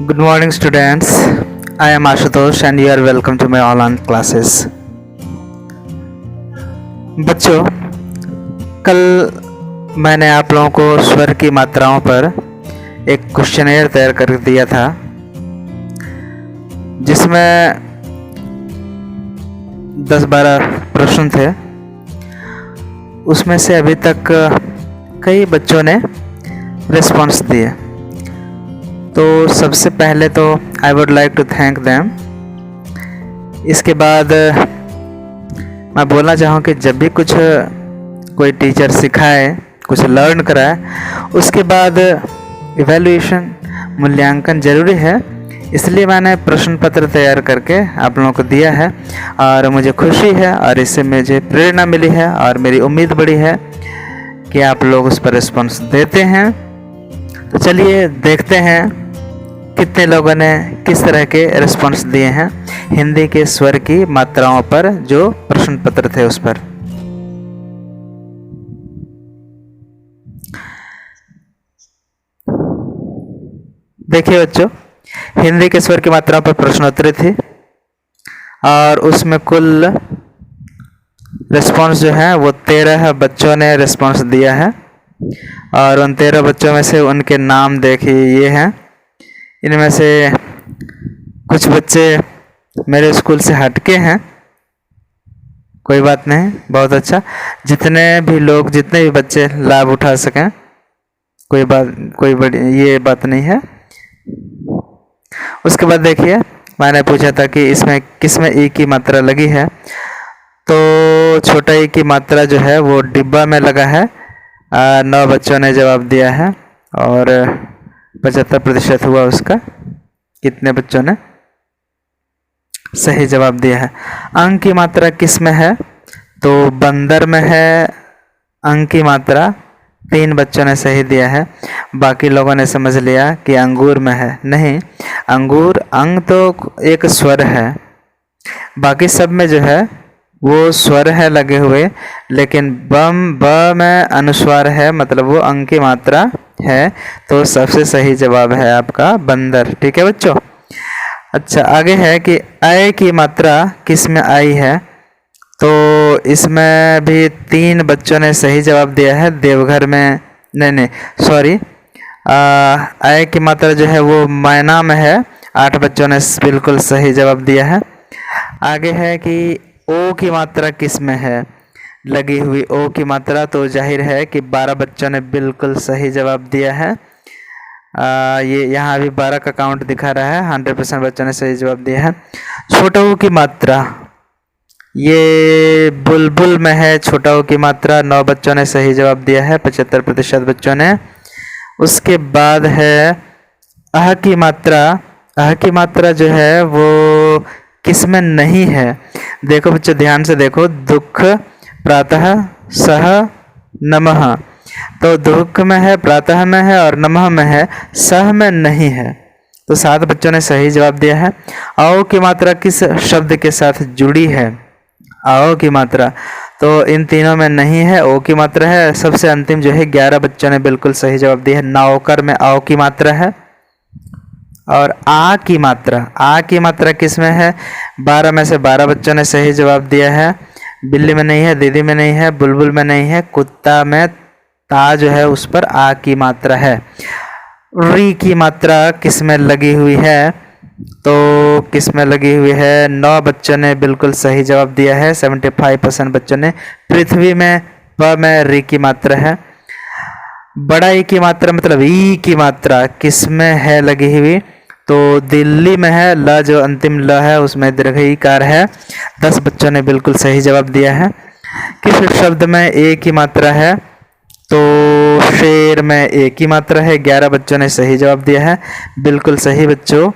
Good morning, students. I am Ashutosh and you are welcome to my online classes. बच्चों, कल मैंने आप लोगों को स्वर की मात्राओं पर एक क्वेश्चनेयर तैयार कर दिया था, जिसमें 10-12 प्रश्न थे। उसमें से अभी तक कई बच्चों ने रिस्पॉन्स दिए। तो सबसे पहले तो I would like to thank them. इसके बाद मैं बोलना चाहूँ कि जब भी कुछ कोई टीचर सिखाए, कुछ लर्न कराए, उसके बाद इवैल्यूएशन, मूल्यांकन ज़रूरी है। इसलिए मैंने प्रश्न पत्र तैयार करके आप लोगों को दिया है और मुझे खुशी है और इससे मुझे प्रेरणा मिली है और मेरी उम्मीद बढ़ी है कि आप लोग उस पर रिस्पॉन्स देते हैं। तो चलिए देखते हैं कितने लोगों ने किस तरह के रिस्पॉन्स दिए हैं हिंदी के स्वर की मात्राओं पर, जो प्रश्न पत्र थे उस पर। देखिए बच्चों, हिंदी के स्वर की मात्राओं पर प्रश्नोत्तरी थी और उसमें कुल रिस्पॉन्स जो है वो 13 बच्चों ने रिस्पॉन्स दिया है। और उन 13 बच्चों में से उनके नाम देखिए ये हैं। इनमें से कुछ बच्चे मेरे स्कूल से हटके हैं, कोई बात नहीं, बहुत अच्छा। जितने भी बच्चे लाभ उठा सकें, कोई बड़ी ये बात नहीं है। उसके बाद देखिए, मैंने पूछा था कि इसमें किसमें ई की मात्रा लगी है। तो छोटा ई की मात्रा जो है वो डिब्बा में लगा है। 9 बच्चों ने जवाब दिया है और 75% हुआ उसका। कितने बच्चों ने सही जवाब दिया है। अंक की मात्रा किस में है? तो बंदर में है अंक की मात्रा। 3 बच्चों ने सही दिया है। बाकी लोगों ने समझ लिया कि अंगूर में है। नहीं, अंगूर अंग तो एक स्वर है, बाकी सब में जो है वो स्वर है लगे हुए, लेकिन ब में अनुस्वार है, मतलब वो अंक की मात्रा है। तो सबसे सही जवाब है आपका बंदर। ठीक है बच्चों। अच्छा, आगे है कि अय की मात्रा किस में आई है। तो इसमें भी 3 बच्चों ने सही जवाब दिया है। देवघर में, नहीं सॉरी, अय की मात्रा जो है वो मैना में है। 8 बच्चों ने बिल्कुल सही जवाब दिया है। आगे है कि ओ की मात्रा किस में है लगी हुई। ओ की मात्रा, तो जाहिर है कि 12 बच्चों ने बिल्कुल सही जवाब दिया है। ये यहाँ भी 12 का काउंट दिखा रहा है। 100% बच्चों ने सही जवाब दिया है। छोटा ऊ की मात्रा, ये बुलबुल में है। छोटा ऊ की मात्रा 9 बच्चों ने सही जवाब दिया है, 75% बच्चों ने। उसके बाद है अह की मात्रा। अह की मात्रा जो है वो किस में नहीं है। देखो बच्चों, ध्यान से देखो। दुख, प्रातः, सह, नमः। तो दुख में है, प्रातः में है और नमः में है, सह में नहीं है। तो 7 बच्चों ने सही जवाब दिया है। आओ की मात्रा किस शब्द के साथ जुड़ी है। आओ की मात्रा, तो इन तीनों में नहीं है, ओ की मात्रा है। सबसे अंतिम जो है 11 बच्चों ने बिल्कुल सही जवाब दिया है। नौकर में आओ की मात्रा है। और आ की मात्रा किस में है। 12 में से 12 बच्चों ने सही जवाब दिया है। बिल्ली में नहीं है, दीदी में नहीं है, बुलबुल में नहीं है, कुत्ता में ता जो है उस पर आ की मात्रा है। री की मात्रा किस में लगी हुई है। तो किस में लगी हुई है। 9 बच्चों ने बिल्कुल सही जवाब दिया है। 75% बच्चों ने। पृथ्वी में प में री की मात्रा है। बड़ा ई की मात्रा, मतलब ई की मात्रा किस में है लगी हुई। तो दिल्ली में है। ल जो अंतिम ल है उसमें दीर्घ ईकार है। 10 बच्चों ने बिल्कुल सही जवाब दिया है। किस शब्द में ए की मात्रा है। तो शेर में ए की मात्रा है। 11 बच्चों ने सही जवाब दिया है। बिल्कुल सही बच्चों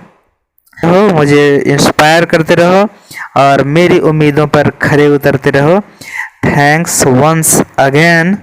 हो। मुझे इंस्पायर करते रहो और मेरी उम्मीदों पर खरे उतरते रहो। Thanks once again.